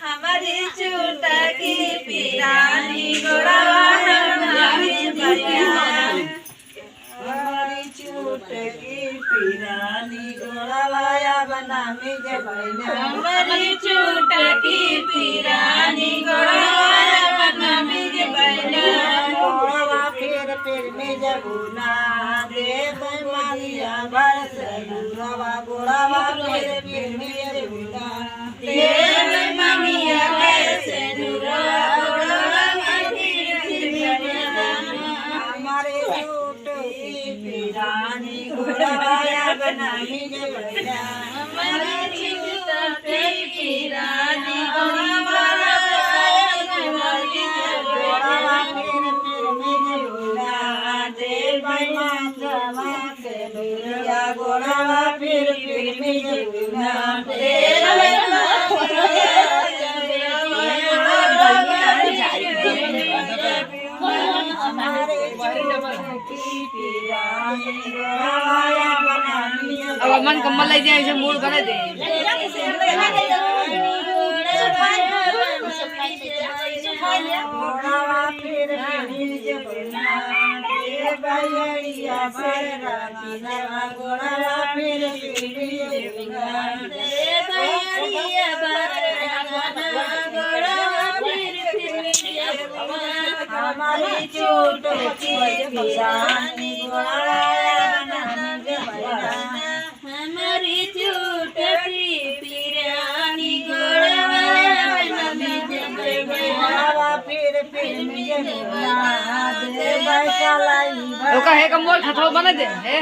हमारी चुटकी पिरानी गोड़वा हमारी हमारी चुटकी पिरानी गोड़वाया बनामी जबैना हमारी चुटकी पिरानी गोड़वाया बनामी जबैना गोड़वा फिर में जबुना दे मालिया बरस गोड़वा गोड़वा फिर में जबुना दे मामिया कैसे गोड़वा हमारे चुटकी पिरानी गोड़वाया बनामी जबैना हमारी चुटकी पिरानी गोड़वाया बनामी जबैना फिर में जबुना दे मामा से दुनिया गोड़वा फिर में जबुना दे अब मन कम्बल ले जाए इसे मूड बना दे हमारी चुटकी पिरानी हमारी चुटकी पिरानी है कम बोल खथो बना दे है